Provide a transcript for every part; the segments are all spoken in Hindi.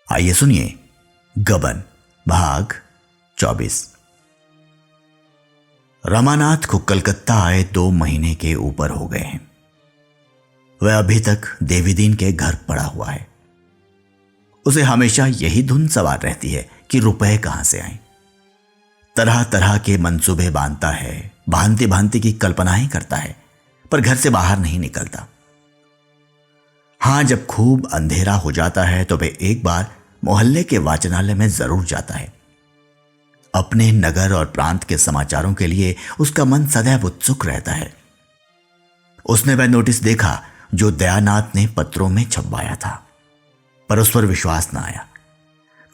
आइए सुनिए गबन भाग 24। रमानाथ को कलकत्ता आए 2 महीने के ऊपर हो गए हैं। वह अभी तक देवीदीन के घर पड़ा हुआ है। उसे हमेशा यही धुन सवार रहती है कि रुपए कहां से आए। तरह तरह के मंसूबे बांधता है, भांति भांति की कल्पनाएं करता है, पर घर से बाहर नहीं निकलता। हां, जब खूब अंधेरा हो जाता है तो वह एक बार मोहल्ले के वाचनालय में जरूर जाता है। अपने नगर और प्रांत के समाचारों के लिए उसका मन सदैव उत्सुक रहता है। उसने वह नोटिस देखा जो दयानाथ ने पत्रों में छपवाया था, पर उस पर विश्वास न आया।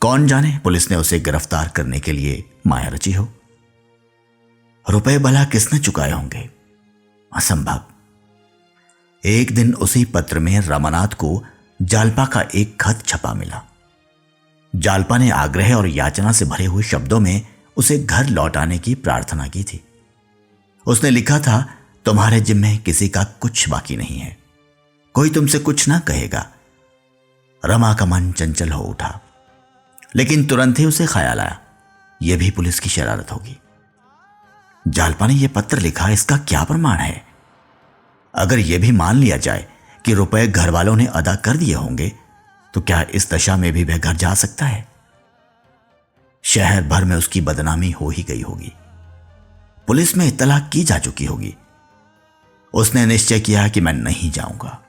कौन जाने पुलिस ने उसे गिरफ्तार करने के लिए माया रची हो। रुपए भला किसने चुकाए होंगे? असंभव। एक दिन उसी पत्र में रमानाथ को जालपा का एक खत छपा मिला। जालपा ने आग्रह और याचना से भरे हुए शब्दों में उसे घर लौटाने की प्रार्थना की थी। उसने लिखा था, तुम्हारे जिम्मे किसी का कुछ बाकी नहीं है, कोई तुमसे कुछ ना कहेगा। रमा का मन चंचल हो उठा, लेकिन तुरंत ही उसे ख्याल आया, यह भी पुलिस की शरारत होगी। जालपा ने यह पत्र लिखा, इसका क्या प्रमाण है? अगर यह भी मान लिया जाए कि रुपए घर वालों ने अदा कर दिए होंगे, तो क्या इस दशा में भी वह घर जा सकता है? शहर भर में उसकी बदनामी हो ही गई होगी, पुलिस में इत्तला की जा चुकी होगी। उसने निश्चय किया कि मैं नहीं जाऊंगा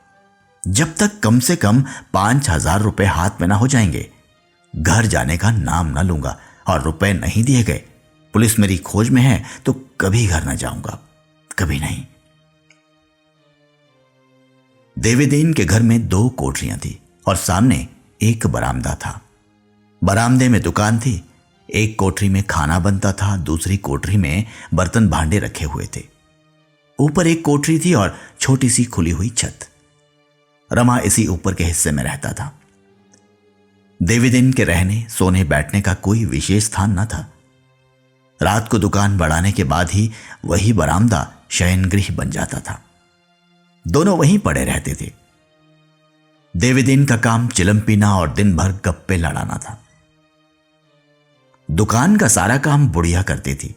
जब तक कम से कम 5,000 रुपए हाथ में ना हो जाएंगे। घर जाने का नाम ना लूंगा, और रुपए नहीं दिए गए, पुलिस मेरी खोज में है, तो कभी घर ना जाऊंगा, कभी नहीं। देवीदीन के घर में 2 कोठरियां थी और सामने एक बरामदा था। बरामदे में दुकान थी। एक कोठरी में खाना बनता था, दूसरी कोठरी में बर्तन भांडे रखे हुए थे। ऊपर एक कोठरी थी और छोटी सी खुली हुई छत। रमा इसी ऊपर के हिस्से में रहता था। देवीदीन के रहने सोने बैठने का कोई विशेष स्थान न था। रात को दुकान बढ़ाने के बाद ही वही बरामदा शयनगृह बन जाता था। दोनों वहीं पड़े रहते थे। देवीदीन का काम चिलम पीना और दिन भर गप्पे लड़ाना था। दुकान का सारा काम बुढ़िया करती थी।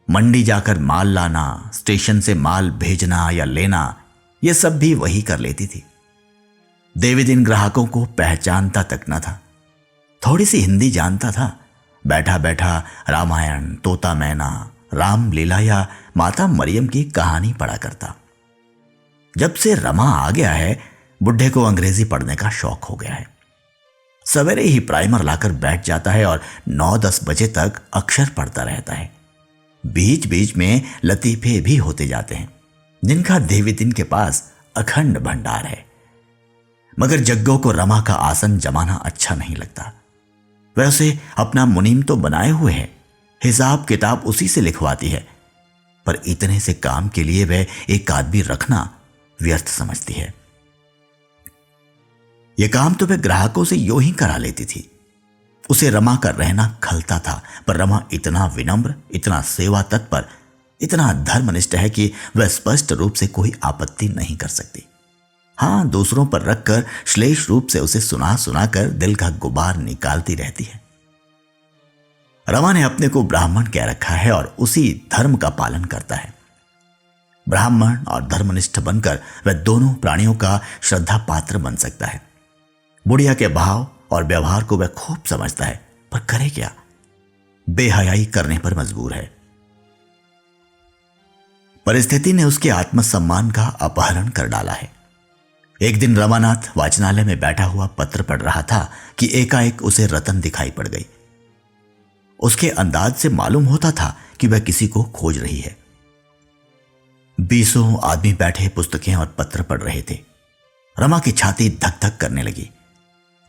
मंडी जाकर माल लाना, स्टेशन से माल भेजना या लेना, यह सब भी वही कर लेती थी। देवीदीन ग्राहकों को पहचानता तक न था। थोड़ी सी हिंदी जानता था। बैठा बैठा रामायण, तोता मैना, रामलीला या माता मरियम की कहानी पढ़ा करता। जब से रमा आ गया है, बुढ़े को अंग्रेजी पढ़ने का शौक हो गया है। सवेरे ही प्राइमर लाकर बैठ जाता है और 9-10 बजे तक अक्षर पढ़ता रहता है। बीच बीच में लतीफे भी होते जाते हैं, जिनका देवीदीन के पास अखंड भंडार है। मगर जग्गों को रमा का आसन जमाना अच्छा नहीं लगता। वह उसे अपना मुनीम तो बनाए हुए है, हिसाब किताब उसी से लिखवाती है, पर इतने से काम के लिए वह एक आदमी रखना व्यर्थ समझती है। यह काम तो वह ग्राहकों से यूं ही करा लेती थी। उसे रमा का रहना खलता था, पर रमा इतना विनम्र, इतना सेवा तत्पर, इतना धर्मनिष्ठ है कि वह स्पष्ट रूप से कोई आपत्ति नहीं कर सकती। हां, दूसरों पर रखकर श्लेष रूप से उसे सुना सुनाकर दिल का गुबार निकालती रहती है। रमा ने अपने को ब्राह्मण कह रखा है और उसी धर्म का पालन करता है। ब्राह्मण और धर्मनिष्ठ बनकर वह दोनों प्राणियों का श्रद्धा पात्र बन सकता है। बुढ़िया के भाव और व्यवहार को वह खूब समझता है, पर करे क्या? बेहयाई करने पर मजबूर है। परिस्थिति ने उसके आत्मसम्मान का अपहरण कर डाला है। एक दिन रमानाथ वाचनालय में बैठा हुआ पत्र पढ़ रहा था कि एकाएक उसे रतन दिखाई पड़ गई। उसके अंदाज से मालूम होता था कि वह किसी को खोज रही है। 20 आदमी बैठे पुस्तकें और पत्र पढ़ रहे थे। रमा की छाती धक धक करने लगी।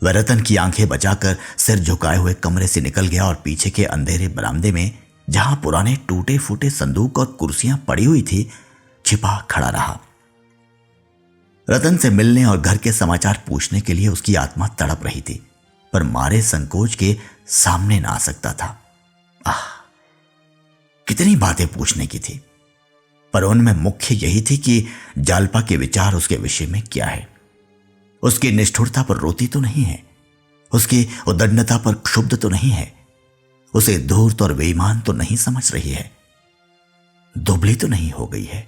वह रतन की आंखें बचाकर सिर झुकाए हुए कमरे से निकल गया और पीछे के अंधेरे बरामदे में, जहां पुराने टूटे फूटे संदूक और कुर्सियां पड़ी हुई थी, छिपा खड़ा रहा। रतन से मिलने और घर के समाचार पूछने के लिए उसकी आत्मा तड़प रही थी, पर मारे संकोच के सामने ना आ सकता था। कितनी बातें पूछने की थी, पर उनमें मुख्य यही थी कि जालपा के विचार उसके विषय में क्या है। उसकी निष्ठुरता पर रोती तो नहीं है, उसकी उद्दंडता पर क्षुब्ध तो नहीं है, उसे धूर्त और बेईमान तो नहीं समझ रही है, दुबली तो नहीं हो गई है।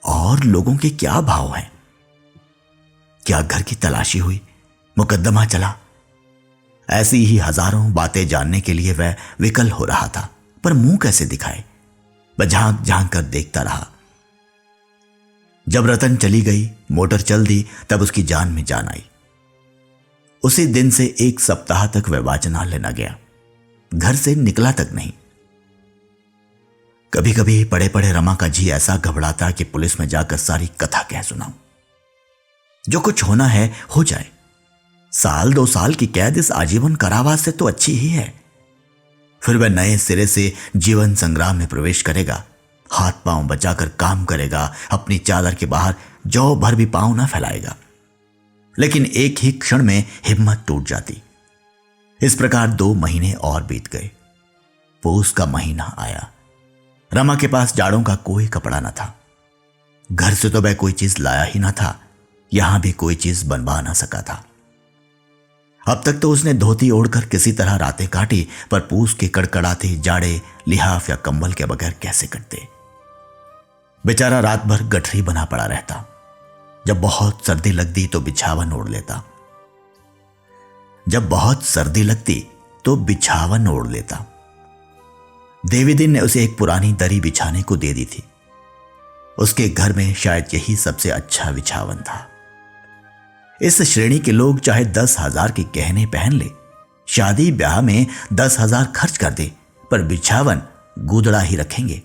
और लोगों के क्या भाव हैं? क्या घर की तलाशी हुई, मुकदमा चला? ऐसी ही हजारों बातें जानने के लिए वह विकल हो रहा था, पर मुंह कैसे दिखाए? वह झांक झांक कर देखता रहा। जब रतन चली गई, मोटर चल दी, तब उसकी जान में जान आई। उसी दिन से 1 सप्ताह तक वह वाचनालय न गया, घर से निकला तक नहीं। कभी कभी पड़े पड़े रमा का जी ऐसा घबराता कि पुलिस में जाकर सारी कथा कह सुनाऊं। जो कुछ होना है हो जाए, 1-2 साल की कैद इस आजीवन कारावास से तो अच्छी ही है। फिर वह नए सिरे से जीवन संग्राम में प्रवेश करेगा, हाथ पांव बचाकर काम करेगा, अपनी चादर के बाहर जौ भर भी पांव न फैलाएगा। लेकिन एक ही क्षण में हिम्मत टूट जाती। इस प्रकार 2 महीने और बीत गए। पौष का महीना आया। रमा के पास जाड़ों का कोई कपड़ा न था। घर से तो वह कोई चीज लाया ही न था, यहां भी कोई चीज बनवा न सका था। अब तक तो उसने धोती ओढ़कर किसी तरह रातें काटी, पर पूस के कड़कड़ाते जाड़े लिहाफ या कंबल के बगैर कैसे कटते। बेचारा रात भर गठरी बना पड़ा रहता। जब बहुत सर्दी लगती तो बिछावन ओढ़ लेता। देवी दिन ने उसे एक पुरानी दरी बिछाने को दे दी थी। उसके घर में शायद यही सबसे अच्छा बिछावन था। इस श्रेणी के लोग चाहे 10,000 के गहने पहन ले, शादी ब्याह में 10,000 खर्च कर दे, पर बिछावन गूदड़ा ही रखेंगे।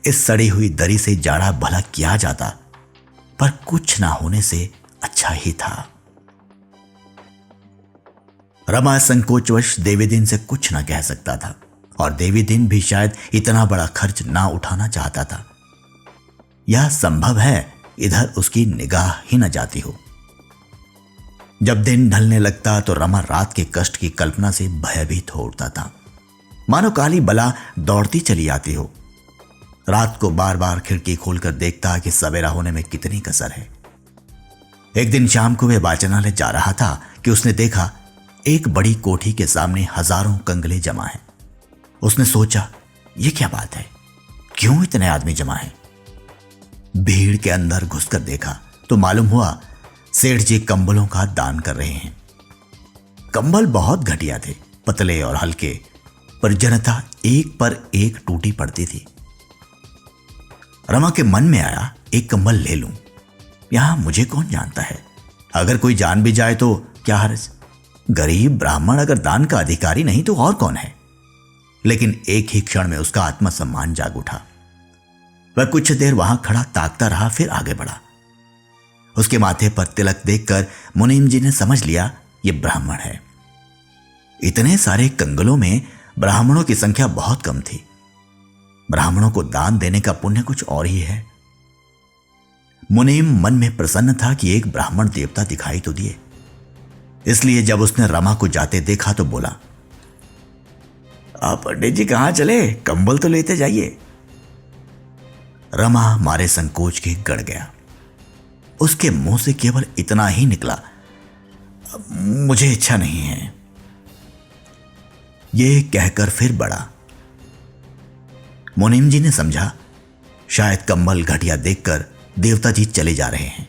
इस सड़ी हुई दरी से जाड़ा भला किया जाता, पर कुछ ना होने से अच्छा ही था। रमा संकोचवश देवीदिन से कुछ ना कह सकता था, और देवीदिन भी शायद इतना बड़ा खर्च ना उठाना चाहता था। यह संभव है इधर उसकी निगाह ही न जाती हो। जब दिन ढलने लगता तो रमा रात के कष्ट की कल्पना से भयभीत हो उठता था, मानो काली बला दौड़ती चली आती हो। रात को बार बार खिड़की खोलकर देखता कि सवेरा होने में कितनी कसर है। एक दिन शाम को वह वाचनालय जा रहा था कि उसने देखा एक बड़ी कोठी के सामने हजारों कंगले जमा हैं। उसने सोचा, ये क्या बात है, क्यों इतने आदमी जमा हैं? भीड़ के अंदर घुसकर देखा तो मालूम हुआ सेठ जी कंबलों का दान कर रहे हैं। कंबल बहुत घटिया थे, पतले और हल्के, पर जनता एक पर एक टूटी पड़ती थी। रमा के मन में आया, एक कंबल ले लूं, यहां मुझे कौन जानता है, अगर कोई जान भी जाए तो क्या हर्ज। गरीब ब्राह्मण अगर दान का अधिकारी नहीं तो और कौन है। लेकिन एक ही क्षण में उसका आत्मसम्मान जाग उठा। वह कुछ देर वहां खड़ा ताकता रहा, फिर आगे बढ़ा। उसके माथे पर तिलक देखकर मुनीम जी ने समझ लिया ये ब्राह्मण है। इतने सारे कंगलों में ब्राह्मणों की संख्या बहुत कम थी। ब्राह्मणों को दान देने का पुण्य कुछ और ही है। मुनीम मन में प्रसन्न था कि एक ब्राह्मण देवता दिखाई तो दिए। इसलिए जब उसने रमा को जाते देखा तो बोला, आप पंडित जी कहां चले, कंबल तो लेते जाइए। रमा मारे संकोच के गड़ गया। उसके मुंह से केवल इतना ही निकला, मुझे इच्छा नहीं है। यह कहकर फिर बढ़ा। मुनीम जी ने समझा शायद कंबल घटिया देखकर देवता जी चले जा रहे हैं।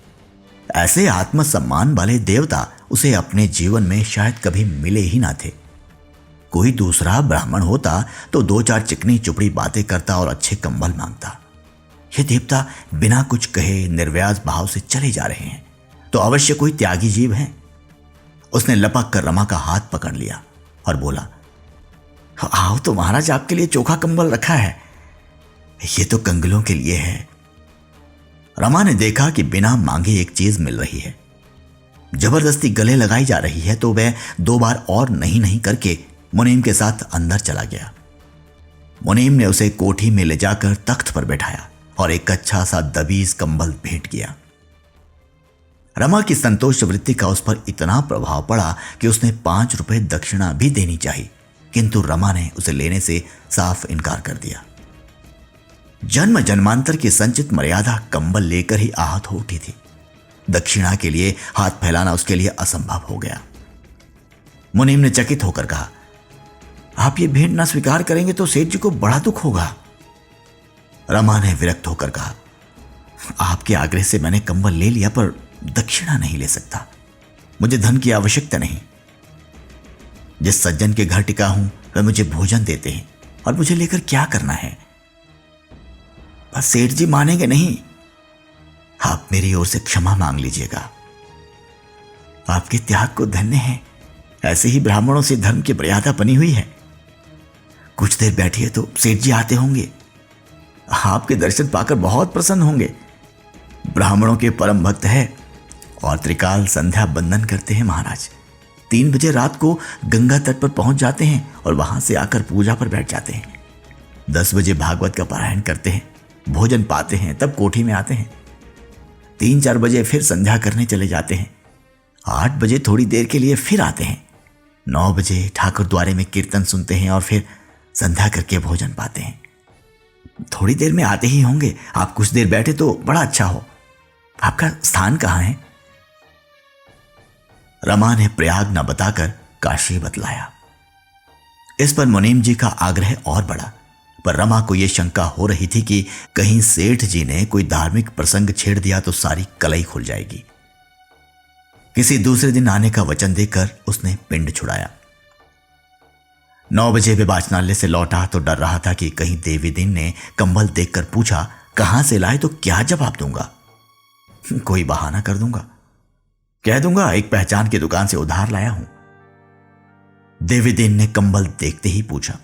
ऐसे आत्मसम्मान वाले देवता उसे अपने जीवन में शायद कभी मिले ही ना थे। कोई दूसरा ब्राह्मण होता तो 2-4 चिकनी चुपड़ी बातें करता और अच्छे कंबल मांगता। ये देवता बिना कुछ कहे निर्व्याज भाव से चले जा रहे हैं तो अवश्य कोई त्यागी जीव है। उसने लपक कर रमा का हाथ पकड़ लिया और बोला, आओ तो महाराज, आपके लिए चोखा कंबल रखा है, ये तो कंगलों के लिए है। रमा ने देखा कि बिना मांगे एक चीज मिल रही है। जबरदस्ती गले लगाई जा रही है तो वह 2 बार और नहीं नहीं करके मुनीम के साथ अंदर चला गया। मुनीम ने उसे कोठी में ले जाकर तख्त पर बैठाया और एक अच्छा सा दबीज कंबल भेंट किया। रमा की संतोष वृत्ति का उस पर इतना प्रभाव पड़ा कि उसने 5 रुपए दक्षिणा भी देनी चाहिए, किंतु रमा ने उसे लेने से साफ इनकार कर दिया। जन्म जन्मांतर की संचित मर्यादा कंबल लेकर ही आहत हो उठी थी। दक्षिणा के लिए हाथ फैलाना उसके लिए असंभव हो गया। मुनीम ने चकित होकर कहा, आप ये भेंट ना स्वीकार करेंगे तो सेठ जी को बड़ा दुख होगा। रमा ने विरक्त होकर कहा, आपके आग्रह से मैंने कंबल ले लिया, पर दक्षिणा नहीं ले सकता। मुझे धन की आवश्यकता नहीं। जिस सज्जन के घर टिका हूं वह मुझे भोजन देते हैं, और मुझे लेकर क्या करना है। बस सेठ जी मानेंगे नहीं। आप मेरी ओर से क्षमा मांग लीजिएगा। आपके त्याग को धन्य है। ऐसे ही ब्राह्मणों से धर्म की मर्यादा बनी हुई है। कुछ देर बैठिए तो सेठ जी आते होंगे। आपके दर्शन पाकर बहुत प्रसन्न होंगे। ब्राह्मणों के परम भक्त है और त्रिकाल संध्या बंदन करते हैं महाराज। 3 बजे रात को गंगा तट पर पहुंच जाते हैं और वहां से आकर पूजा पर बैठ जाते हैं। 10 बजे भागवत का पारायण करते हैं, भोजन पाते हैं, तब कोठी में आते हैं। 3-4 बजे फिर संध्या करने चले जाते हैं। 8 बजे थोड़ी देर के लिए फिर आते हैं। 9 बजे ठाकुर द्वारे में कीर्तन सुनते हैं और फिर संध्या करके भोजन पाते हैं। थोड़ी देर में आते ही होंगे। आप कुछ देर बैठे तो बड़ा अच्छा हो। आपका स्थान कहाँ है? रमा ने प्रयाग न बताकर काशी बतलाया। इस पर मुनीम जी का आग्रह और बढ़ा, पर रमा को यह शंका हो रही थी कि कहीं सेठ जी ने कोई धार्मिक प्रसंग छेड़ दिया तो सारी कलई खुल जाएगी। किसी दूसरे दिन आने का वचन देकर उसने पिंड छुड़ाया। 9 बजे वे वाचनालय से लौटा तो डर रहा था कि कहीं देवी दिन ने कंबल देखकर पूछा, कहां से लाए, तो क्या जवाब दूंगा। कोई बहाना कर दूंगा, कह दूंगा एक पहचान की दुकान से उधार लाया हूं। देवी दिन ने कंबल देखते ही पूछा,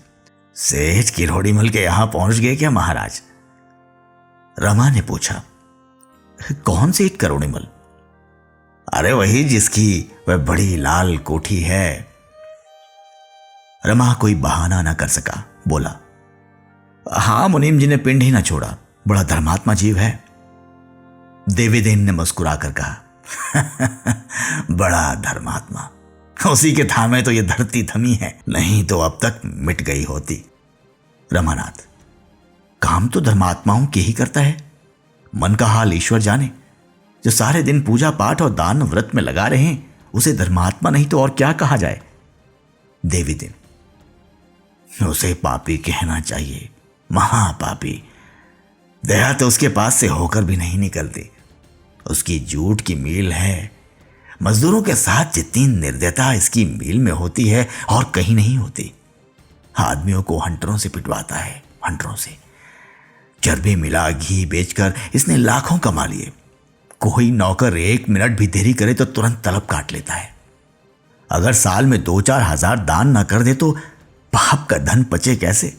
सेठ किरोड़ीमल के यहां पहुंच गए क्या महाराज? रमा ने पूछा, कौन सेठ किरोड़ीमल? अरे वही जिसकी वह बड़ी लाल कोठी है। रमा कोई बहाना ना कर सका, बोला, हां मुनीम जी ने पिंड ही ना छोड़ा, बड़ा धर्मात्मा जीव है। देवीदेन ने मुस्कुराकर कहा, बड़ा धर्मात्मा, उसी के थामे तो ये धरती थमी है, नहीं तो अब तक मिट गई होती। रमानाथ, काम तो धर्मात्माओं के ही करता है, मन का हाल ईश्वर जाने। जो सारे दिन पूजा पाठ और दान व्रत में लगा रहे हैं उसे धर्मात्मा नहीं तो और क्या कहा जाए। देवीदेन, उसे पापी कहना चाहिए, महापापी। दया तो उसके पास से होकर भी नहीं निकलती। उसकी झूठ की मील है। मजदूरों के साथ जितनी निर्दयता इसकी मील में होती है और कहीं नहीं होती। आदमियों को हंटरों से पिटवाता है, हंटरों से। चर्बी मिला घी बेचकर इसने लाखों कमा लिए। कोई नौकर 1 मिनट भी देरी करे तो तुरंत तलब काट लेता है। अगर साल में 2-4 हजार दान ना कर दे तो पाप का धन पचे कैसे?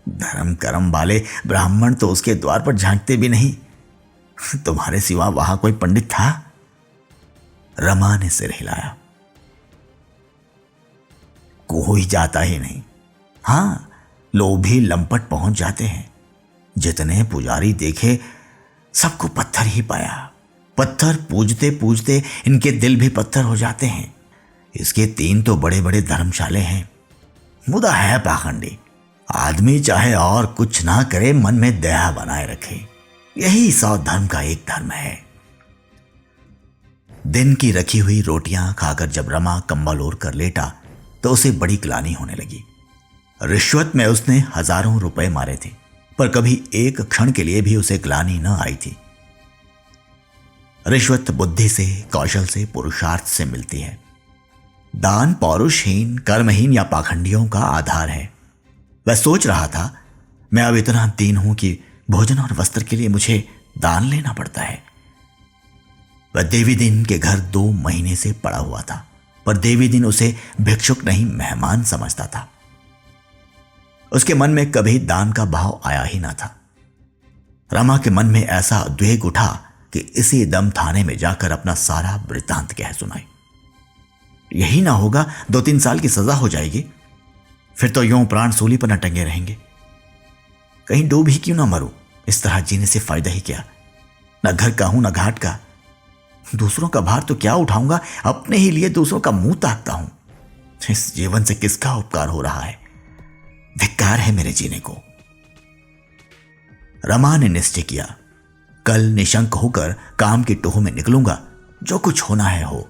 धर्म कर्म वाले ब्राह्मण तो उसके द्वार पर झांकते भी नहीं। तुम्हारे सिवा वहां कोई पंडित था? रमा ने सिर हिलाया। कोई जाता ही नहीं। हां, लोभी लंपट पहुंच जाते हैं। जितने पुजारी देखे सबको पत्थर ही पाया। पत्थर पूजते पूजते इनके दिल भी पत्थर हो जाते हैं। इसके 3 तो बड़े बड़े धर्मशाले हैं। मुदा है पाखंडी। आदमी चाहे और कुछ ना करे, मन में दया बनाए रखे। यही 100 धर्म का एक धर्म है। दिन की रखी हुई रोटियां खाकर जब रमा कंबल ओढ़ कर लेटा तो उसे बड़ी ग्लानि होने लगी। रिश्वत में उसने हजारों रुपए मारे थे, पर कभी एक क्षण के लिए भी उसे ग्लानि न आई थी। रिश्वत बुद्धि से, कौशल से, पुरुषार्थ से मिलती है। दान पौरुषहीन, कर्महीन या पाखंडियों का आधार है। वह सोच रहा था, मैं अब इतना दीन हूं कि भोजन और वस्त्र के लिए मुझे दान लेना पड़ता है। वह देवी दिन के घर 2 महीने से पड़ा हुआ था, पर देवी दिन उसे भिक्षुक नहीं मेहमान समझता था। उसके मन में कभी दान का भाव आया ही ना था। रमा के मन में ऐसा उद्वेग उठा कि इसी दम थाने में जाकर अपना सारा वृत्तांत कह सुनाए। यही ना होगा 2-3 साल की सजा हो जाएगी, फिर तो यूं प्राण सूली पर न टंगे रहेंगे। कहीं डूब ही क्यों ना मरूं, इस तरह जीने से फायदा ही क्या। न घर का हूं न घाट का। दूसरों का भार तो क्या उठाऊंगा, अपने ही लिए दूसरों का मुंह ताकता हूं। इस जीवन से किसका उपकार हो रहा है? धिक्कार है मेरे जीने को। रमा ने निश्चय किया, कल निशंक होकर काम की टोह में निकलूंगा जो कुछ होना है हो,